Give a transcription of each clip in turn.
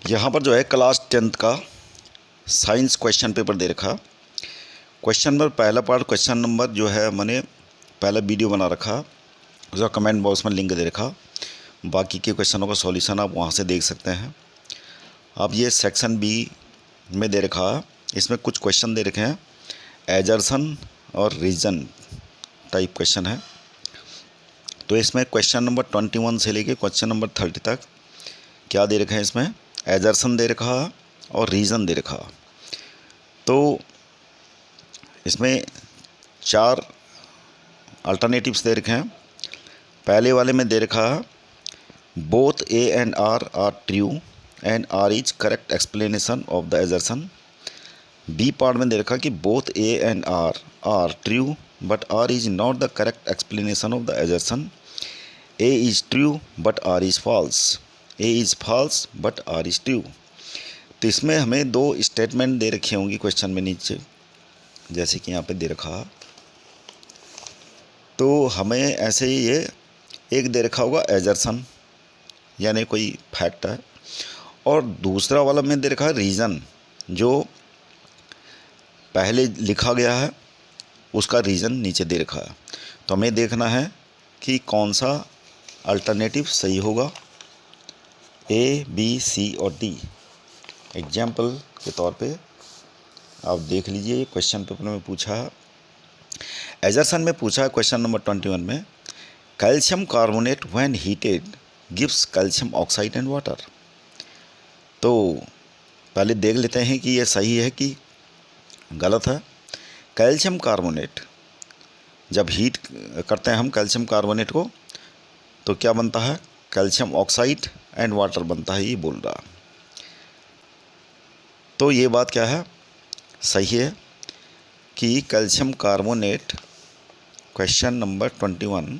यहाँ पर जो है क्लास 10th का साइंस क्वेश्चन पेपर दे रखा। क्वेश्चन नंबर पहला पार्ट क्वेश्चन नंबर जो है मैंने पहला वीडियो बना रखा, उसका कमेंट बॉक्स में लिंक दे रखा। बाकी के क्वेश्चनों का सॉल्यूशन आप वहाँ से देख सकते हैं। अब ये सेक्शन बी में दे रखा है, इसमें कुछ क्वेश्चन दे रखे हैं, एजर्सन और रीजन टाइप क्वेश्चन है। तो इसमें क्वेश्चन नंबर 21 से लेके क्वेश्चन नंबर 30 तक क्या दे रखा है, इसमें एजर्सन दे रखा और रीज़न दे रखा। तो इसमें 4 अल्टरनेटिव्स दे रखे हैं। पहले वाले में दे रखा both A and R true and R is correct explanation of the assertion. B part में दे रखा कि both A and R true but R is not the correct explanation of the assertion. A is true but R is false. A is false but R is true. तो इसमें हमें 2 statement दे रखी होंगी question में नीचे, जैसे कि यहाँ पे दे रखा। तो हमें ऐसे ही ये एक दे रखा होगा एजर्सन, यानी कोई फैक्ट है, और दूसरा वाला में दे रखा रीज़न, जो पहले लिखा गया है उसका रीज़न नीचे दे रखा है। तो हमें देखना है कि कौन सा अल्टरनेटिव सही होगा, ए बी सी और डी। एग्जाम्पल के तौर पे आप देख लीजिए, क्वेश्चन पेपर में पूछा है, एजर्सन में पूछा है क्वेश्चन नंबर 21 में, calcium carbonate when heated gives calcium oxide and water. तो पहले देख लेते हैं कि ये सही है कि गलत है। कैल्शियम कार्बोनेट जब हीट करते हैं हम कैल्शियम कार्बोनेट को, तो क्या बनता है, कैल्शियम ऑक्साइड एंड वाटर बनता है, ये बोल रहा। तो ये बात क्या है, सही है कि कैल्शियम कार्बोनेट क्वेश्चन नंबर 21,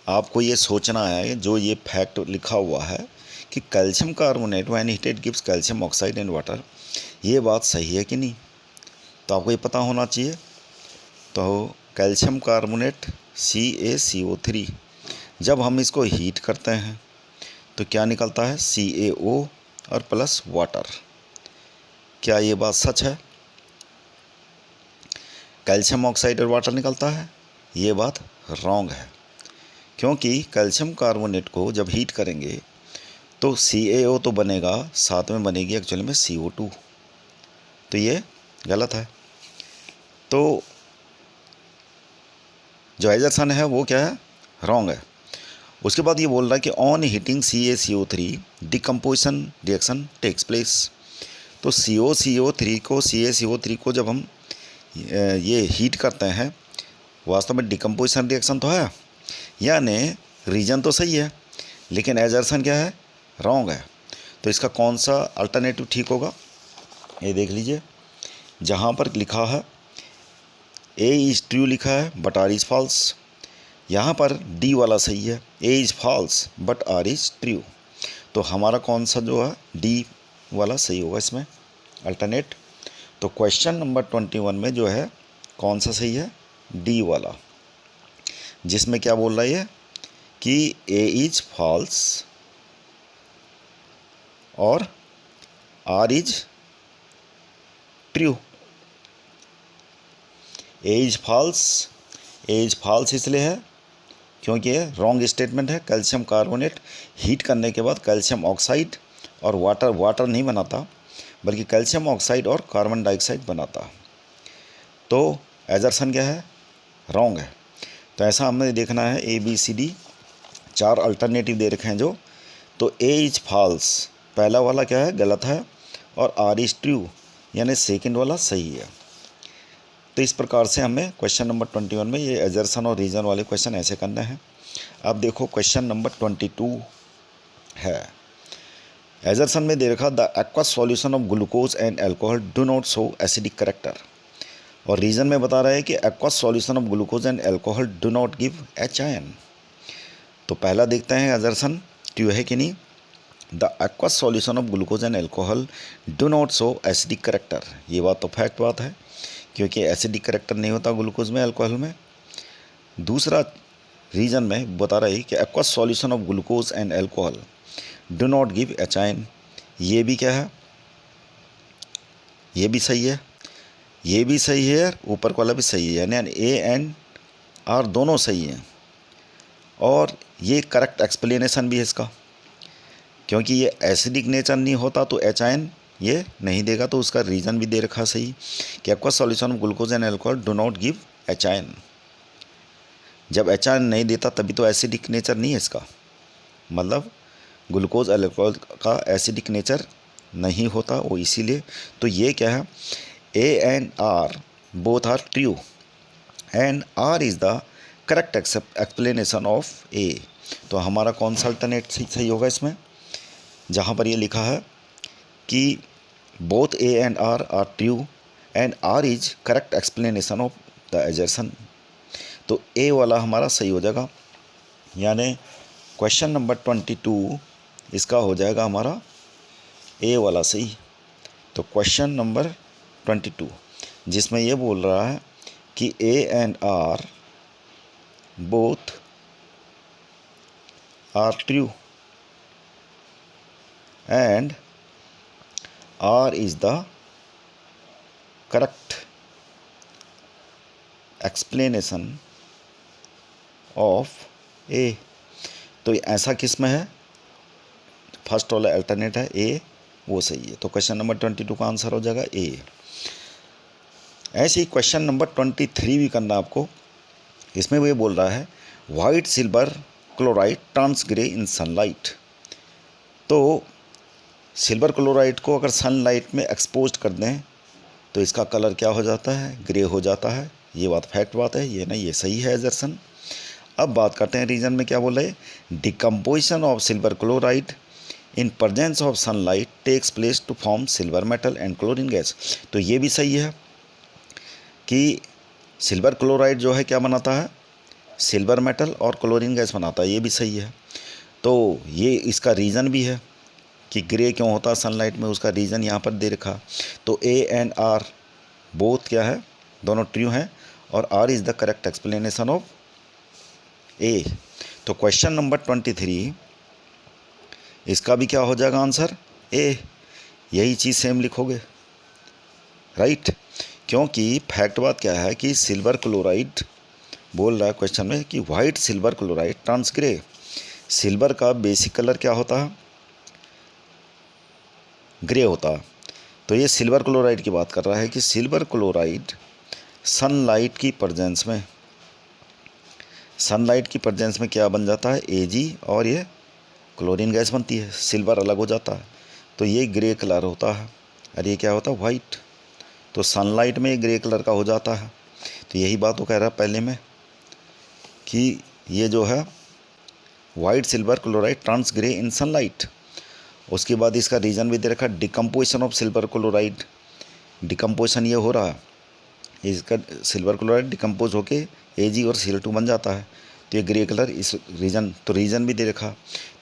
आपको ये सोचना है, जो ये फैक्ट लिखा हुआ है कि calcium carbonate when heated gives calcium oxide and water, ये बात सही है कि नहीं, तो आपको ये पता होना चाहिए। तो कैल्शियम कार्बोनेट CaCO3, जब हम इसको हीट करते हैं तो क्या निकलता है, CaO और प्लस वाटर। क्या ये बात सच है, कैल्शियम ऑक्साइड और वाटर निकलता है? ये बात रॉन्ग है, क्योंकि कैल्शियम कार्बोनेट को जब हीट करेंगे तो CaO तो बनेगा, साथ में बनेगी एक्चुअली में CO2, तो ये गलत है। तो जो एजर्सन है वो क्या है, रॉन्ग है। उसके बाद ये बोल रहा है कि on heating CaCO3 decomposition reaction takes place. तो CaCO3 को जब हम ये हीट करते हैं, वास्तव में डिकम्पोजिशन रिएक्शन तो है, यानी रीजन तो सही है, लेकिन एजर्सन क्या है, रॉन्ग है। तो इसका कौन सा अल्टरनेटिव ठीक होगा, ये देख लीजिए। जहाँ पर लिखा है ए इज़ ट्रू लिखा है बट आर इज़ फॉल्स, यहाँ पर डी वाला सही है, A is false but R is true. तो हमारा कौन सा जो है, डी वाला सही होगा इसमें अल्टरनेट। तो क्वेश्चन नंबर 21 में जो है कौन सा सही है, डी वाला, जिसमें क्या बोल रहा है ये कि ए इज़ फॉल्स और R is true. A is false इसलिए है क्योंकि ये रॉन्ग स्टेटमेंट है। कैल्शियम कार्बोनेट हीट करने के बाद कैल्शियम ऑक्साइड और वाटर नहीं बनाता, बल्कि कैल्शियम ऑक्साइड और कार्बन डाइऑक्साइड बनाता। तो एजर्सन क्या है, रॉन्ग है। तो ऐसा हमें देखना है, ABCD 4 अल्टरनेटिव दे रखे हैं जो। तो ए इज़ फॉल्स पहला वाला क्या है, गलत है, और आर इज़ ट्रू यानी सेकंड वाला सही है। तो इस प्रकार से हमें क्वेश्चन नंबर 21 में ये एजर्सन और रीजन वाले क्वेश्चन ऐसे करने हैं। अब देखो क्वेश्चन नंबर 22 है, एजर्सन में दे रखा the aqueous solution of glucose and alcohol do not show acidic character, और रीजन में बता रहा है कि aqueous solution of glucose and alcohol do not give HIN। तो पहला देखते हैं एजर्सन ट्रू है कि नहीं। The aqueous solution of glucose and alcohol do not show acidic character, ये बात तो फैक्ट बात है, क्योंकि एसिडिक करेक्टर नहीं होता ग्लूकोज में, अल्कोहल में। दूसरा रीजन में बता रहा है कि aqueous solution of glucose and alcohol do not give H ion, ये भी क्या है, ये भी सही है, ये भी सही है, ऊपर वाला भी सही है, यानी ए एंड आर दोनों सही हैं। और ये करेक्ट एक्सप्लेनेशन भी है इसका, क्योंकि ये एसिडिक नेचर नहीं होता तो एचाइन ये नहीं देगा, तो उसका रीज़न भी दे रखा सही कि aqua solution of glucose and alcohol do not give H ion. जब एचाइन नहीं देता तभी तो एसिडिक नेचर नहीं है इसका, मतलब ग्लूकोज अल्कोहल का एसिडिक नेचर नहीं होता वो, इसीलिए। तो ये क्या है, A and R both are true and R is the correct explanation of A. तो हमारा कौन सा अल्टरनेट सही होगा इसमें, जहाँ पर ये लिखा है कि both A and R true and R is correct explanation of the assertion, तो ए वाला हमारा सही हो जाएगा। यानी क्वेश्चन नंबर 22 इसका हो जाएगा हमारा ए वाला सही। तो क्वेश्चन नंबर 22 जिसमें ये बोल रहा है कि A and R both are true and R is the correct explanation of A। तो ऐसा किस में है, फर्स्ट वाला अल्टरनेट है ए, वो सही है। तो क्वेश्चन नंबर 22 का आंसर हो जाएगा ए। ऐसे ही क्वेश्चन नंबर 23 भी करना आपको। इसमें वो बोल रहा है white silver chloride turns grey in sunlight. तो सिल्वर क्लोराइड को अगर सनलाइट में एक्सपोज कर दें तो इसका कलर क्या हो जाता है, ग्रे हो जाता है। ये बात फैक्ट बात है, ये नहीं, ये सही है एजर्सन। अब बात करते हैं रीजन में क्या बोला है, decomposition of silver chloride in presence of sunlight takes place to form silver metal and chlorine gas. तो ये भी सही है कि सिल्वर क्लोराइड जो है क्या बनाता है, सिल्वर मेटल और क्लोरीन गैस बनाता है, ये भी सही है। तो ये इसका रीज़न भी है कि ग्रे क्यों होता है सनलाइट में, उसका रीज़न यहाँ पर दे रखा। तो ए एंड आर बोथ क्या है, दोनों ट्रू हैं और R is the correct explanation of A. तो क्वेश्चन नंबर 23 इसका भी क्या हो जाएगा आंसर ए, यही चीज़ सेम लिखोगे, राइट। क्योंकि फैक्ट बात क्या है कि सिल्वर क्लोराइड बोल रहा है क्वेश्चन में कि white silver chloride turns grey. Silver का बेसिक कलर क्या होता है, ग्रे होता है। तो ये सिल्वर क्लोराइड की बात कर रहा है कि सिल्वर क्लोराइड सनलाइट की प्रेजेंस में क्या बन जाता है, Ag, और ये क्लोरीन गैस बनती है, सिल्वर अलग हो जाता है, तो ये ग्रे कलर होता है और ये क्या होता है, वाइट। तो सनलाइट में ये ग्रे कलर का हो जाता है। तो यही बात वो कह रहा है पहले में कि ये जो है white silver chloride turns grey in sunlight. उसके बाद इसका रीज़न भी दे रखा, decomposition of silver chloride. Decomposition ये हो रहा है, इसका सिल्वर क्लोराइड डिकम्पोज होके Ag और Cl2 बन जाता है, तो ये ग्रे कलर इस रीज़न, तो रीज़न भी दे रखा।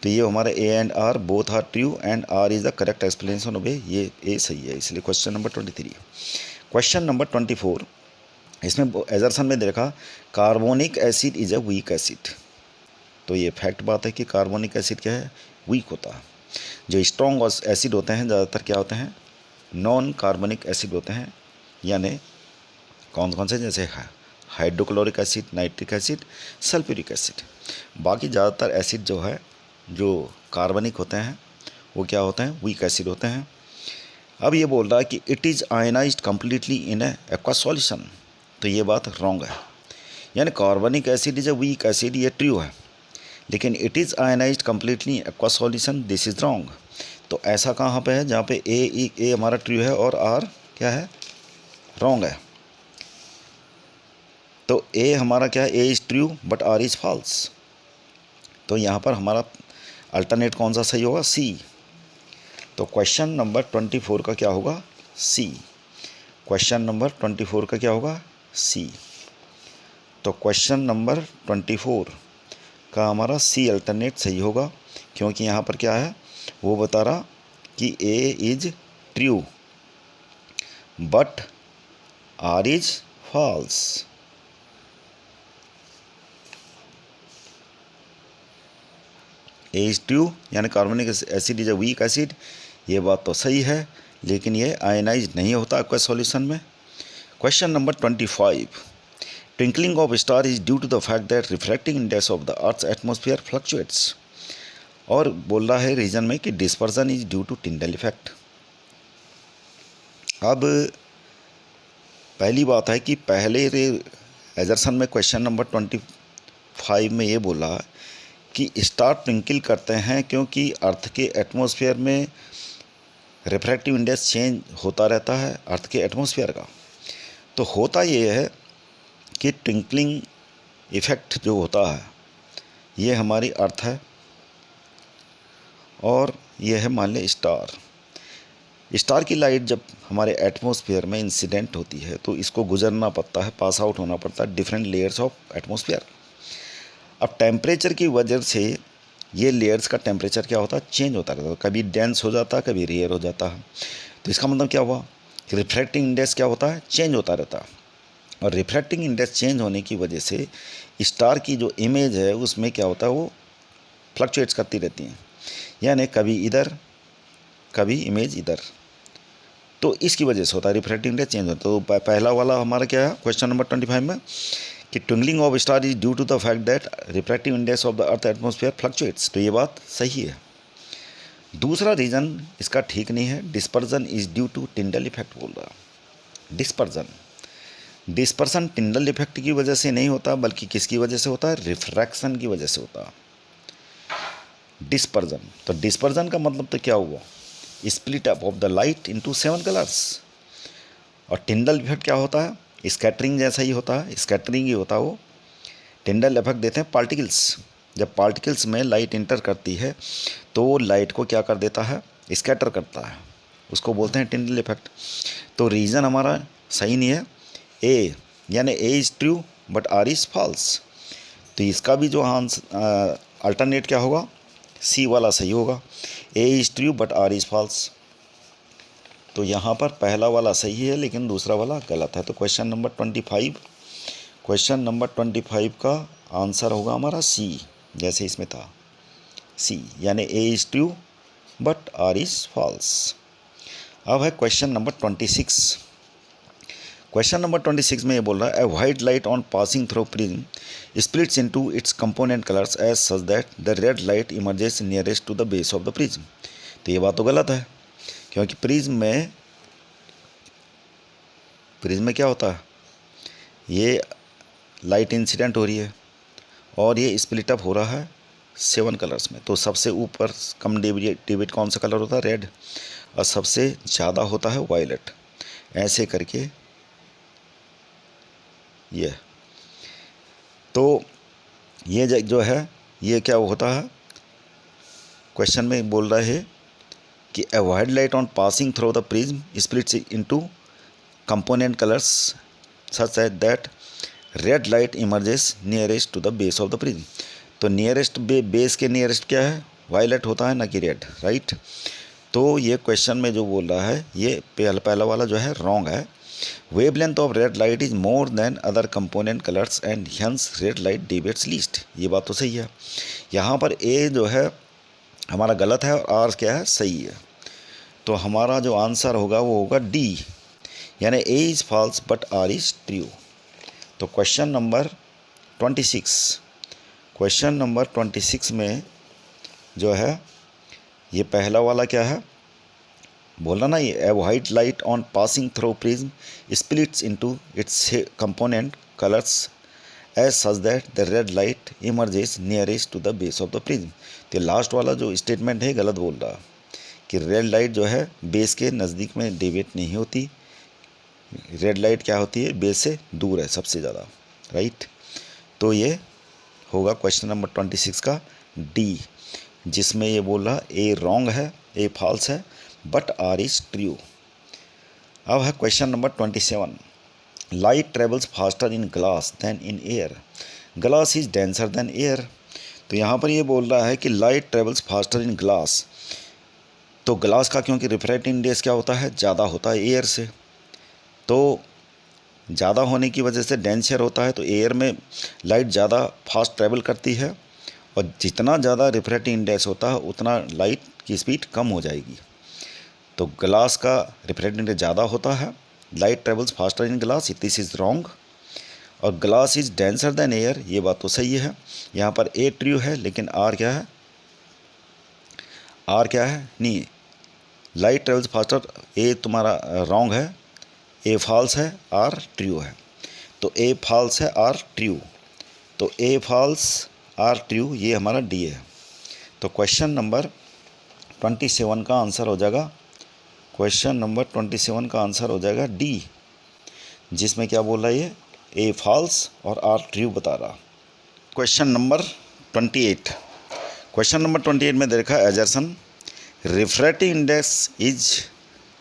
तो ये हमारा A and R both are true and R is the correct explanation of A, ये ए सही है, इसलिए क्वेश्चन नंबर 23। क्वेश्चन नंबर 24 इसमें एजर्सन में दे रखा carbonic acid is a weak acid. तो ये फैक्ट बात है कि कार्बोनिक एसिड क्या है, वीक होता है। जो स्ट्रॉन्ग एसिड होते हैं ज़्यादातर क्या होते हैं, नॉन कार्बोनिक एसिड होते हैं, यानी कौन से, जैसे hydrochloric acid, nitric acid, sulphuric acid. बाकी ज़्यादातर एसिड जो है जो कार्बनिक होते हैं वो क्या होते हैं, वीक एसिड होते हैं। अब ये बोल रहा है कि it is ionised completely in A aqua solution. तो ये बात रॉन्ग है, यानी कार्बनिक acid is a week acid, ये ट्रू है, लेकिन it is ionised completely aqua solution, this is wrong. तो ऐसा कहाँ पे है जहाँ पे ए हमारा ट्रू है और आर क्या है, रॉन्ग है। तो ए हमारा क्या है, A is true but R is false. तो यहाँ पर हमारा अल्टरनेट कौन सा सही होगा, सी। तो क्वेश्चन नंबर 24 का क्या होगा, सी। क्वेश्चन नंबर 24 का क्या होगा, सी। तो क्वेश्चन नंबर 24 का हमारा सी अल्टरनेट सही होगा, क्योंकि यहाँ पर क्या है, वो बता रहा कि A is true but R is false. H2 यानी कार्बनिक acid is a weak acid, ये बात तो सही है, लेकिन ये आयनाइज नहीं होता आपका सॉल्यूशन में। Question number 25, twinkling of star is due to the fact that refracting index of the earth's atmosphere fluctuates, और बोल रहा है रीजन में कि dispersion is due to Tyndall effect. अब पहली बात है कि पहले एजर्सन में क्वेश्चन नंबर 25 में ये बोला कि स्टार ट्विंकल करते हैं क्योंकि अर्थ के एटमॉस्फेयर में रिफ्रैक्टिव इंडेक्स चेंज होता रहता है अर्थ के एटमॉस्फेयर का। तो होता ये है कि ट्विंकलिंग इफ़ेक्ट जो होता है ये हमारी अर्थ है और ये है मान लें स्टार की लाइट जब हमारे एटमॉस्फेयर में इंसिडेंट होती है तो इसको गुजरना पड़ता है, पास आउट होना पड़ता है डिफरेंट लेयर्स ऑफ एटमॉस्फेयर। अब टेम्परेचर की वजह से ये लेयर्स का टेम्परेचर क्या होता है, चेंज होता रहता है, कभी डेंस हो जाता है कभी रेयर हो जाता है। तो इसका मतलब क्या हुआ कि रिफ्रैक्टिंग इंडेक्स क्या होता है, चेंज होता रहता है, और रिफ्रैक्टिंग इंडेक्स चेंज होने की वजह से स्टार की जो इमेज है उसमें क्या होता है वो फ्लक्चुएट्स करती रहती हैं, यानी कभी इधर कभी इमेज इधर। तो इसकी वजह से होता है रिफ्रैक्टिंग इंडेक्स चेंज होता है। तो पहला वाला हमारा क्या है क्वेश्चन नंबर 25 में कि twinkling of star is due to the fact that refractive index of the earth atmosphere fluctuates, तो ये बात सही है। दूसरा रीज़न इसका ठीक नहीं है, dispersion is due to Tyndall effect बोल रहा है। डिस्पर्सन टिंडल इफेक्ट की वजह से नहीं होता बल्कि किसकी वजह से होता है, रिफ्रैक्शन की वजह से होता है डिस्पर्जन। तो डिस्पर्जन का मतलब तो क्या हुआ, split up of the light into 7 colours. और टिंडल इफेक्ट क्या होता है, स्कैटरिंग जैसा ही होता है, स्कैटरिंग ही होता है वो। टिंडल इफेक्ट देते हैं पार्टिकल्स, जब पार्टिकल्स में लाइट इंटर करती है तो वो लाइट को क्या कर देता है, स्कैटर करता है, उसको बोलते हैं टिंडल इफेक्ट। तो रीज़न हमारा सही नहीं है, ए यानी A is true but R is false. तो इसका भी जो आंसर अल्टरनेट क्या होगा, सी वाला सही होगा, A is true but R is false. तो यहाँ पर पहला वाला सही है लेकिन दूसरा वाला गलत है। तो क्वेश्चन नंबर 25 का आंसर होगा हमारा सी, जैसे इसमें था सी, यानी A is true but R is false. अब है क्वेश्चन नंबर 26। क्वेश्चन नंबर 26 में ये बोल रहा है, a white light on passing through prism splits into its component colours as such that the red light emerges nearest to the base of the prism. तो ये बात तो गलत है, क्योंकि प्रिज्म में क्या होता है, ये लाइट इंसिडेंट हो रही है और ये स्प्लिट अप हो रहा है 7 कलर्स में। तो सबसे ऊपर कम डेविड कौन सा कलर होता है, रेड, और सबसे ज़्यादा होता है वायलेट, ऐसे करके ये। तो ये जो है ये क्या होता है, क्वेश्चन में बोल रहा है कि a white light on passing through the prism splits into component colors such as that red light emerges nearest to the base of the prism। तो नियरेस्ट बेस के नियरेस्ट क्या है, वायलेट होता है ना कि रेड, राइट। तो ये क्वेश्चन में जो बोल रहा है ये पहला वाला जो है रॉन्ग है। Wavelength of red light is more than other component colours and hence red light deviates least, ये बात तो सही है। यहाँ पर ए जो है हमारा गलत है और आर क्या है, सही है। तो हमारा जो आंसर होगा वो होगा डी, यानी A is false but R is true. तो क्वेश्चन नंबर 26 में जो है ये पहला वाला क्या है, बोला ना, ये a white light on passing through prism splits into its component colours as such that the red light emerges nearest to the base of the prism. तो लास्ट वाला जो स्टेटमेंट है गलत बोल रहा है कि रेड लाइट जो है बेस के नज़दीक में डिवेट नहीं होती, रेड लाइट क्या होती है, बेस से दूर है सबसे ज़्यादा, राइट। तो ये होगा क्वेश्चन नंबर 26 का डी, जिसमें ये बोला ए रॉन्ग है, ए फॉल्स है, बट आर इज़ ट्रू। अब है question number 27। Light travels faster in glass than in air, glass is denser than air. तो यहाँ पर ये बोल रहा है कि light travels faster in glass, तो ग्लास का क्योंकि रिफ्रैक्टिव इंडेक्स क्या होता है, ज़्यादा होता है एयर से, तो ज़्यादा होने की वजह से डेंसर होता है, तो एयर में लाइट ज़्यादा फास्ट ट्रैवल करती है और जितना ज़्यादा रिफ्रैक्टिव इंडेक्स होता है उतना लाइट की स्पीड कम हो जाएगी। तो ग्लास का रिफ्रैक्टिव इंडेक्स ज़्यादा होता है, light travels faster in glass, this is wrong. और glass is denser than air, ये बात तो सही है। यहाँ पर ए ट्रू है, लेकिन आर क्या है, आर क्या है, नहीं, लाइट ट्रेवल्स फास्टर, ए तुम्हारा रॉन्ग है, ए फॉल्स है, आर ट्रू है। तो ए फॉल्स है, आर ट्रू, तो ए फॉल्स आर ट्रू, ये हमारा डी है। तो क्वेश्चन नंबर 27 का आंसर हो जाएगा, क्वेश्चन नंबर 27 का आंसर हो जाएगा डी, जिसमें क्या बोल रहा है, ये ए फॉल्स और आर ट्रू बता रहा। क्वेश्चन नंबर 28, क्वेश्चन नंबर 28 में देखा एजर्सन, refractive index is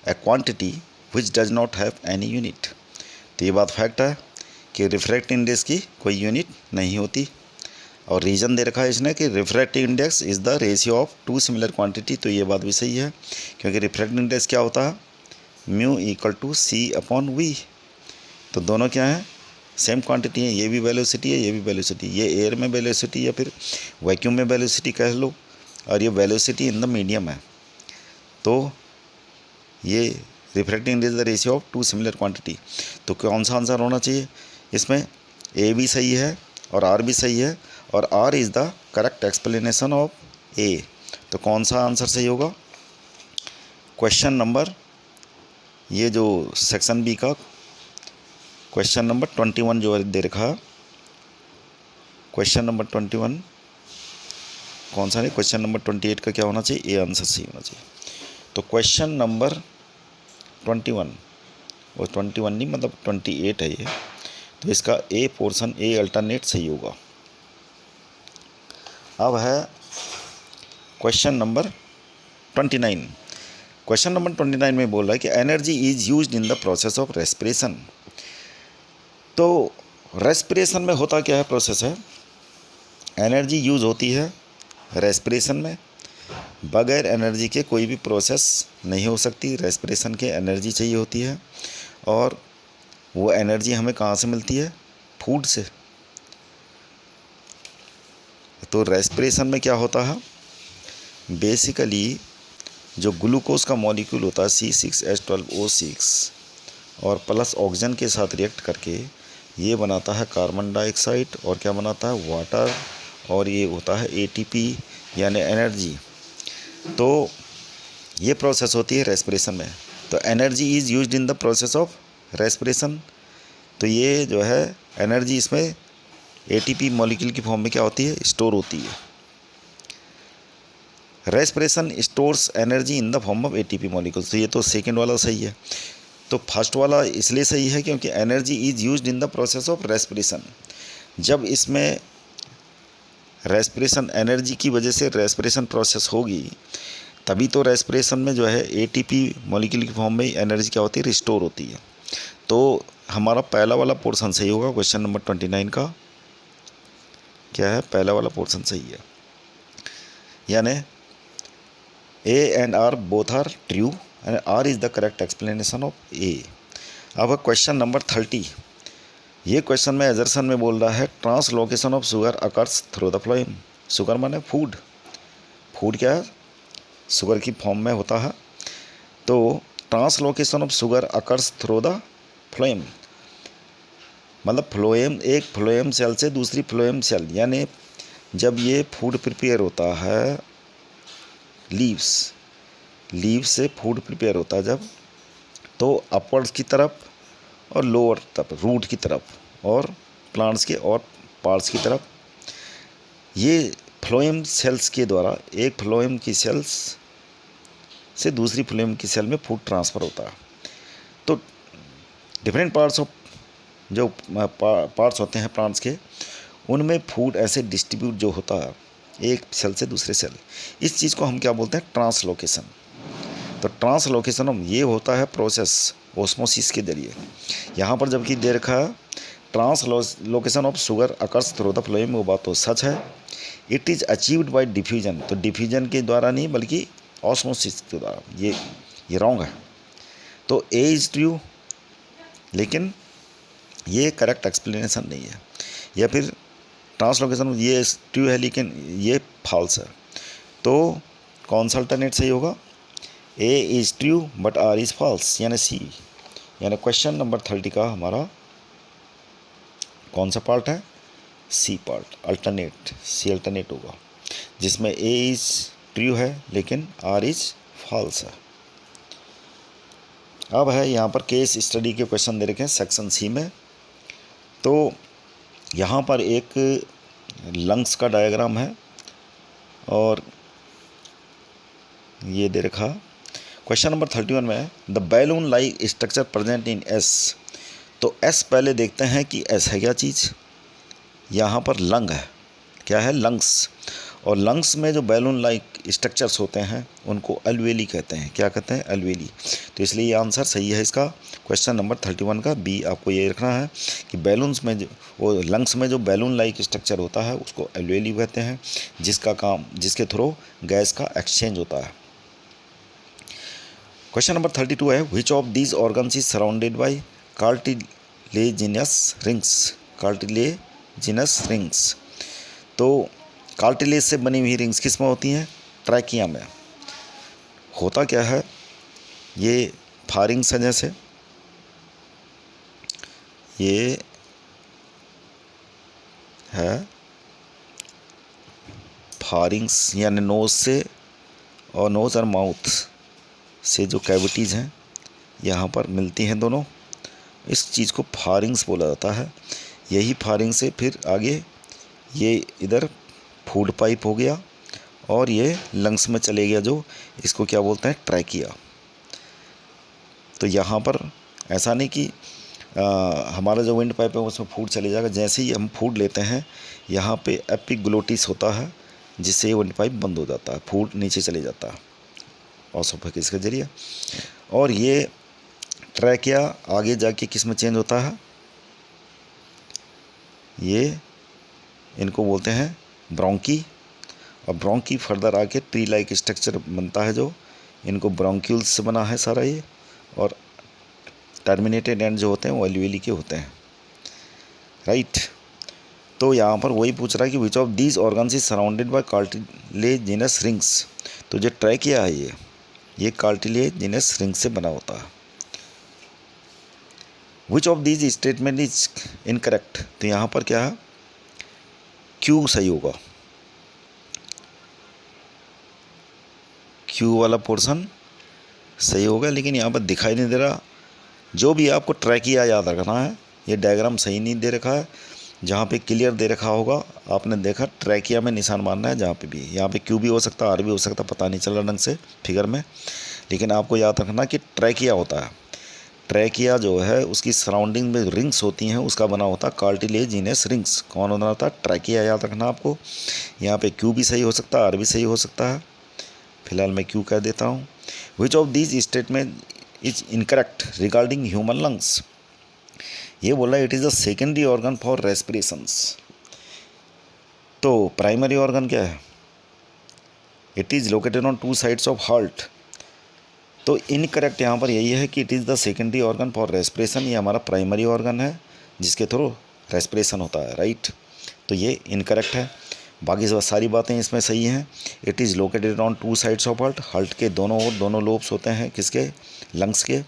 a quantity which does not have any unit. तो ये बात फैक्ट है कि रिफ्रैक्टिव इंडेक्स की कोई यूनिट नहीं होती। और रीज़न दे रखा है इसने कि refractive index is the ratio of two similar quantity. तो ये बात भी सही है, क्योंकि रिफ्रैक्टिव इंडेक्स क्या होता है, mu equal to C upon V. तो दोनों क्या हैं, सेम क्वांटिटी है, ये भी वेलोसिटी है, ये भी वेलोसिटी, ये एयर में वेलोसिटी या फिर वैक्यूम में वेलोसिटी कह लो, और ये वेलोसिटी इन द मीडियम है। तो ये refractive index the ratio of two similar quantity. तो कौन सा आंसर होना चाहिए इसमें, ए भी सही है और आर भी सही है, और R is the correct explanation of A. तो कौन सा आंसर सही होगा, क्वेश्चन नंबर, ये जो सेक्शन बी का क्वेश्चन नंबर 21 जो दे रखा है, क्वेश्चन नंबर 21 कौन सा नहीं, क्वेश्चन नंबर 28 का क्या होना चाहिए, ए आंसर सही होना चाहिए। तो क्वेश्चन नंबर 21 और 21 नहीं मतलब 28 है ये, तो इसका ए पोर्शन, ए अल्टरनेट सही होगा। अब है क्वेश्चन नंबर 29, क्वेश्चन नंबर 29 में बोल रहा है कि energy is used in the process of respiration. तो रेस्पिरेशन में होता क्या है, प्रोसेस है, एनर्जी यूज़ होती है रेस्पिरेशन में, बगैर एनर्जी के कोई भी प्रोसेस नहीं हो सकती, रेस्पिरेशन के एनर्जी चाहिए होती है। और वो एनर्जी हमें कहाँ से मिलती है, फूड से। तो रेस्पिरेशन में क्या होता है, बेसिकली जो ग्लूकोज का मॉलिक्यूल होता है C6H12O6 और प्लस ऑक्सीजन के साथ रिएक्ट करके ये बनाता है कार्बन डाइऑक्साइड, और क्या बनाता है, वाटर, और ये होता है ATP यानी एनर्जी। तो ये प्रोसेस होती है रेस्पिरेशन में। तो energy is used in the process of respiration. तो ये जो है एनर्जी इसमें ATP मॉलिक्यूल की फॉर्म में क्या होती है, स्टोर होती है। Respiration stores energy in the form of ATP molecules. तो ये तो सेकंड वाला सही है। तो फर्स्ट वाला इसलिए सही है क्योंकि energy is used in the process of respiration. जब इसमें रेस्पिरेशन एनर्जी की वजह से रेस्पिरेशन प्रोसेस होगी, तभी तो रेस्पिरेशन में जो है ATP मॉलिक्यूल की फॉर्म में एनर्जी क्या होती है, रिस्टोर होती है। तो हमारा पहला वाला पोर्शन सही होगा, क्वेश्चन नंबर 29 का क्या है, पहला वाला पोर्शन सही है, यानी A and R both are true and R is the correct explanation of A। अब क्वेश्चन नंबर 30, ये क्वेश्चन में एजर्सन में बोल रहा है translocation of sugar occurs through the phloem. Sugar माने फूड, फूड क्या है, शुगर की फॉर्म में होता है। तो translocation of sugar occurs through the phloem, मतलब फ्लोएम, एक फ्लोएम सेल से दूसरी फ्लोएम सेल, यानी जब ये फूड प्रिपेयर होता है, लीव्स से फूड प्रिपेयर होता है जब, तो अपवर्ड्स की तरफ और लोअर तरफ, रूट की तरफ और प्लांट्स के और पार्ट्स की तरफ, ये फ्लोएम सेल्स के द्वारा एक फ्लोएम की सेल्स से दूसरी फ्लोएम की सेल में फूड ट्रांसफ़र होता है। तो डिफरेंट पार्ट्स ऑफ जो पार्ट्स होते हैं प्लांट्स के, उनमें फूड ऐसे डिस्ट्रीब्यूट जो होता है एक सेल से दूसरे सेल, इस चीज़ को हम क्या बोलते हैं, ट्रांसलोकेशन। तो ट्रांसलोकेशन ये होता है प्रोसेस ओस्मोसिस के जरिए। यहाँ पर जबकि दे रखा है translocation of sugar occurs through the phloem, वो बात तो सच है। It is achieved by diffusion, तो डिफ्यूजन के द्वारा नहीं बल्कि ऑस्मोसिस के द्वारा, ये रॉन्ग है। तो ए इज़ ट्रू, लेकिन ये करेक्ट एक्सप्लेनेशन नहीं है। या फिर ट्रांसलोकेशन ये ट्रू है लेकिन ये फॉल्स है। तो कौन सा अल्टरनेट सही होगा? A is true but R is false, यानी सी। यानी क्वेश्चन नंबर 30 का हमारा कौन सा पार्ट है? सी पार्ट, अल्टरनेट, सी अल्टरनेट होगा, जिसमें ए इज़ ट्रू है लेकिन आर इज़ फॉल्स है। अब है यहाँ पर केस स्टडी के क्वेश्चन दे रखे हैं सेक्शन सी में। तो यहाँ पर एक लंग्स का डायग्राम है और ये दे रखा क्वेश्चन नंबर 31 में the balloon like structure present in S. तो एस पहले देखते हैं कि एस है क्या चीज़। यहाँ पर लंग है, क्या है? लंग्स। और लंग्स में जो बैलून लाइक स्ट्रक्चर्स होते हैं उनको अल्वेली कहते हैं। क्या कहते हैं? अल्वेली। तो इसलिए ये आंसर सही है इसका क्वेश्चन नंबर 31 का बी। आपको ये रखना है कि बैलून्स में जो वो लंग्स में जो बैलून लाइक स्ट्रक्चर होता है उसको अल्वेली कहते हैं, जिसके थ्रू गैस का एक्सचेंज होता है। क्वेश्चन नंबर 32 है which of these organs is surrounded by cartilaginous rings. Cartilaginous rings. तो कार्टिलेज से बनी हुई रिंग्स किस में होती हैं? ट्रैकिया में। होता क्या है, ये फारिंग्स है, जैसे ये है फारिंग्स, यानी नोज से और नोज और माउथ से जो कैविटीज़ हैं यहाँ पर मिलती हैं दोनों, इस चीज़ को फारिंग्स बोला जाता है। यही फारिंग से फिर आगे ये इधर फूड पाइप हो गया और ये लंग्स में चले गया, जो इसको क्या बोलते हैं? ट्रैकिया। तो यहाँ पर ऐसा नहीं कि हमारा जो विंड पाइप है उसमें फूड चले जाएगा। जैसे ही हम फूड लेते हैं यहाँ पे एपिग्लोटिस होता है, जिससे ये विंड पाइप बंद हो जाता है, फूड नीचे चले जाता है ऑसोफेगस के जरिए। और ये ट्रैकिया आगे जाके किस में चेंज होता है? ये इनको बोलते हैं ब्रोंकी। और ब्रोंकी फर्दर आके ट्री लाइक स्ट्रक्चर बनता है, जो इनको ब्रोंक्यूल्स से बना है सारा ये। और टर्मिनेटेड एंड जो होते हैं वो एल्वियोली के होते हैं, राइट। तो यहाँ पर वही पूछ रहा है कि विच of these organs is surrounded by cartilaginous rings. तो जो ट्रैकिया है ये कार्टिलेजिनस रिंग से बना होता है। Which of these statement is incorrect. तो यहाँ पर क्या है? क्यू सही होगा, क्यू वाला पोर्शन सही होगा, लेकिन यहाँ पर दिखाई नहीं दे रहा। जो भी आपको ट्रैकिया याद रखना है, ये डायग्राम सही नहीं दे रखा है। जहाँ पे क्लियर दे रखा होगा आपने देखा, ट्रैकिया में निशान मारना है। जहाँ पे भी, यहाँ पे क्यू भी हो सकता है, आर भी हो सकता है, पता नहीं चल रहा ढंग से फिगर में, लेकिन आपको याद रखना कि ट्रैकिया होता है। ट्रैकिया जो है उसकी सराउंडिंग में रिंग्स होती हैं, उसका बना होता है कार्टिलेजिनस रिंग्स। कौन बना होता है? ट्रैकिया। याद रखना आपको। यहाँ पे क्यू भी सही हो सकता है, आर भी सही हो सकता है। फिलहाल मैं क्यू कह देता हूँ। Which of these statement is incorrect regarding human lungs. ये बोला it is the secondary organ for respirations. तो प्राइमरी ऑर्गन क्या है? It is located on 2 sides of heart. तो इनकरेक्ट यहाँ पर यही है कि it is the secondary organ for respiration. ये हमारा प्राइमरी ऑर्गन है जिसके थ्रू रेस्पिरेशन होता है, राइट। तो ये इनकरेक्ट है। बाकी सब सारी बातें इसमें सही हैं। It is located on 2 sides of heart. Heart के दोनों ओर दोनों लोब्स होते हैं, किसके? लंग्स के।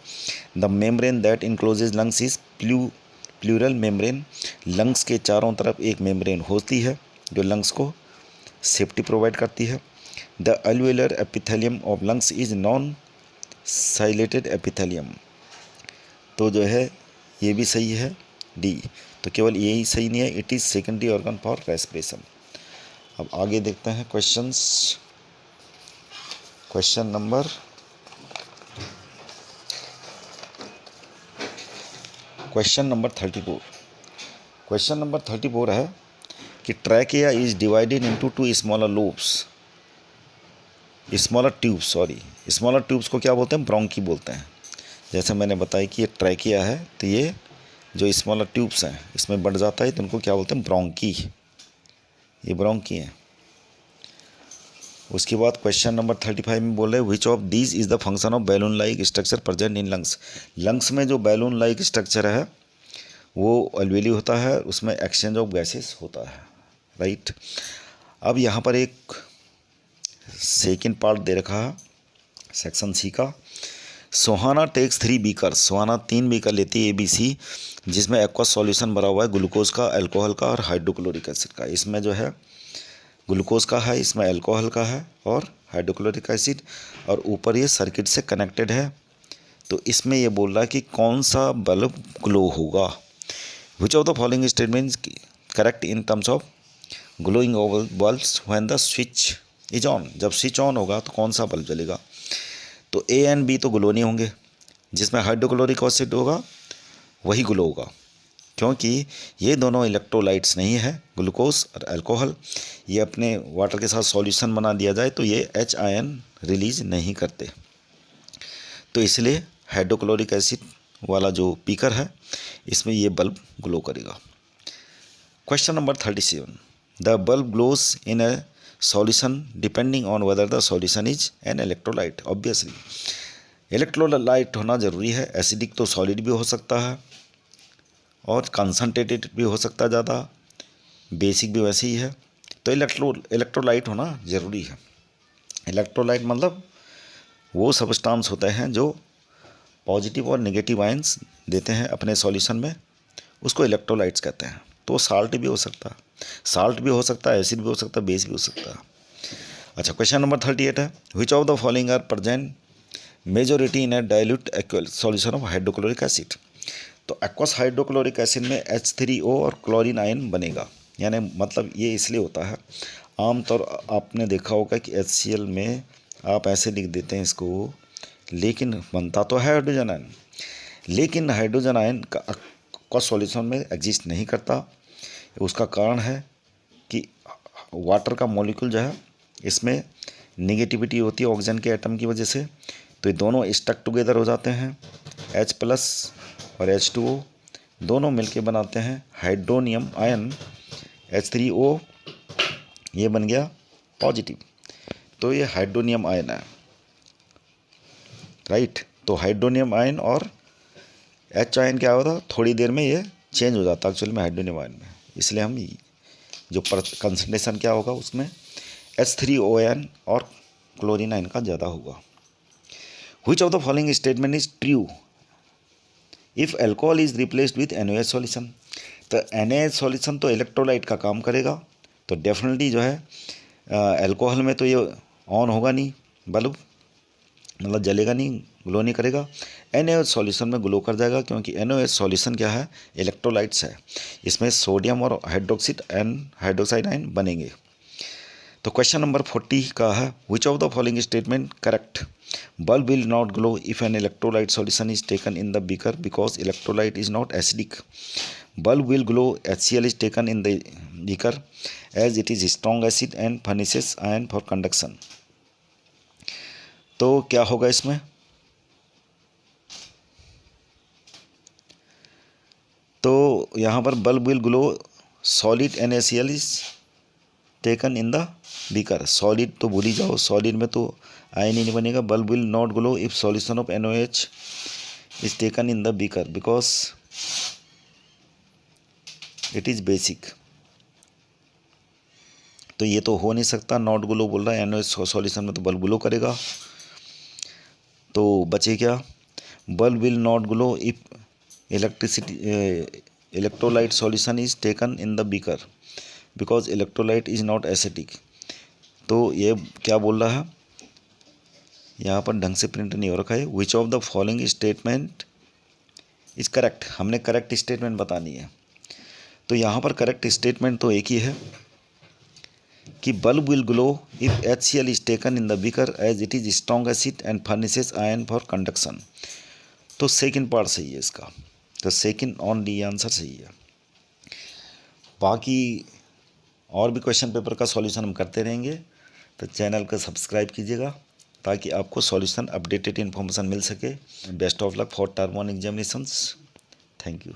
The membrane that encloses lungs is pleural membrane. Lungs के चारों तरफ एक मेम्ब्रेन होती है जो लंग्स को सेफ्टी प्रोवाइड करती है। The alveolar epithelium of lungs is non ciliated epithelium. तो जो है ये भी सही है, डी। तो केवल यही सही नहीं है, it is secondary organ for respiration. अब आगे देखते हैं questions. Question number 34। Question number 34 है कि trachea is divided into 2 smaller lobes, smaller tubes को क्या बोलते हैं? ब्रोंकी बोलते हैं। जैसे मैंने बताया कि ये ट्रैकिया है, तो ये जो स्मॉलर ट्यूब्स हैं इसमें बढ़ जाता है, तो उनको क्या बोलते हैं? ब्रोंकी। ये ब्रोंकी हैं। उसके बाद क्वेश्चन नंबर 35 में बोल रहे हैं विच of these is the function of balloon like structure present in lungs. Lungs में जो बैलून लाइक स्ट्रक्चर है वो अल्वेली होता है, उसमें एक्सचेंज ऑफ गैसेस होता है। राइट। अब यहाँ पर एक सेकेंड पार्ट दे रखा है सेक्शन सी का। Sohana takes 3 beaker, Sohana 3 beaker लेती है ABC, जिसमें एक्वस सॉल्यूशन भरा हुआ है ग्लूकोज का, अल्कोहल का और हाइड्रोक्लोरिक एसिड का। इसमें जो है ग्लूकोज का है, इसमें अल्कोहल का है और हाइड्रोक्लोरिक एसिड, और ऊपर ये सर्किट से कनेक्टेड है। तो इसमें ये बोल रहा है कि कौन सा बल्ब ग्लो होगा। विच of the following statement correct in terms of glowing bulbs when the switch is on. जब स्विच ऑन होगा तो कौन सा बल्ब जलेगा। तो A एंड B तो ग्लो नहीं होंगे, जिसमें हाइड्रोक्लोरिक एसिड होगा वही ग्लो होगा, क्योंकि ये दोनों इलेक्ट्रोलाइट्स नहीं है। ग्लूकोज और अल्कोहल ये अपने वाटर के साथ सॉल्यूशन बना दिया जाए तो ये H आयन रिलीज नहीं करते, तो इसलिए हाइड्रोक्लोरिक एसिड वाला जो पीकर है इसमें ये बल्ब ग्लो करेगा। Question number 37, the bulb glows in a solution depending on whether the solution is an electrolyte. Obviously electrolyte होना ज़रूरी है। एसिडिक तो सॉलिड भी हो सकता है और कंसनट्रेटेड भी हो सकता है ज़्यादा, बेसिक भी वैसे ही है। तो इलेक्ट्रोलाइट होना ज़रूरी है। इलेक्ट्रोलाइट मतलब वो सबस्टांस होते हैं जो पॉजिटिव और नेगेटिव आयंस देते हैं अपने सॉल्यूशन में, उसको इलेक्ट्रोलाइट्स कहते हैं। तो साल्ट भी हो सकता है, साल्ट भी हो सकता है, एसिड भी हो सकता है, बेस भी हो सकता है। अच्छा, क्वेश्चन नंबर 38 है, which of the following are present majority in a dilute aqueous solution of hydrochloric acid. तो एक्वस हाइड्रोक्लोरिक एसिड में H3O और क्लोरीन आयन बनेगा। यानी मतलब ये इसलिए होता है, आमतौर आपने देखा होगा कि HCl में आप ऐसे लिख देते हैं इसको, लेकिन बनता तो है हाइड्रोजन आयन, लेकिन हाइड्रोजन आयन का सॉल्यूशन में एग्जिस्ट नहीं करता। उसका कारण है कि वाटर का मॉलिक्यूल जो है इसमें निगेटिविटी होती है ऑक्सीजन के एटम की वजह से, तो ये दोनों स्टक टुगेदर हो जाते हैं। H+ और H2O दोनों मिलके बनाते हैं हाइड्रोनियम आयन। H3O ये बन गया पॉजिटिव, तो ये हाइड्रोनियम आयन है, राइट। तो हाइड्रोनियम आयन और H आयन क्या होता है, थोड़ी देर में ये चेंज हो जाता है एक्चुअली में हाइड्रोनियम आयन में, इसलिए हम जो कंसंट्रेशन क्या होगा उसमें H3ON और क्लोरीन आयन का ज़्यादा होगा। Which of the following statement is true if alcohol is replaced with NaOH solution। तो NaOH सॉल्यूशन तो इलेक्ट्रोलाइट का काम करेगा, तो डेफिनेटली जो है अल्कोहल में तो ये ऑन होगा नहीं बल्ब, मतलब जलेगा नहीं, ग्लो नहीं करेगा। NaOH सॉल्यूशन में ग्लो कर जाएगा, क्योंकि NaOH सॉल्यूशन क्या है, इलेक्ट्रोलाइट्स है, इसमें सोडियम और हाइड्रोक्साइड आयन बनेंगे। तो क्वेश्चन नंबर 40 का है, which of the following statement correct, bulb will not glow if an electrolyte solution is taken in the beaker because electrolyte is not acidic. Bulb will glow HCl is taken in the beaker as it is strong acid and furnishes ion for conduction. तो क्या होगा इसमें, तो यहाँ पर bulb will glow solid NaCl is taken in the beaker. Solid तो भूल ही जाओ, सॉलिड में तो आयन ही नहीं बनेगा। Bulb will not glow if solution of NaOH is taken in the beaker because it is basic. तो ये तो हो नहीं सकता, नॉट ग्लो बोल रहा है, NaOH सॉल्यूशन में तो बल्ब ग्लो करेगा। तो बचे क्या, bulb will not glow if electrolyte solution is taken in the beaker because electrolyte is not acidic. तो ये क्या बोल रहा है, यहाँ पर ढंग से प्रिंट नहीं हो रखा है। Which of the following statement is correct, हमने करेक्ट स्टेटमेंट बतानी है। तो यहाँ पर करेक्ट स्टेटमेंट तो एक ही है कि bulb will glow if HCl is taken in the beaker as it is strong acid and furnishes ion for conduction. तो सेकंड पार्ट सही है इसका, तो सेकंड ओनली आंसर सही है। बाकी और भी क्वेश्चन पेपर का सॉल्यूशन हम करते रहेंगे, तो चैनल को सब्सक्राइब कीजिएगा ताकि आपको सॉल्यूशन अपडेटेड इन्फॉर्मेशन मिल सके। Best of luck for term 1 examinations. Thank you.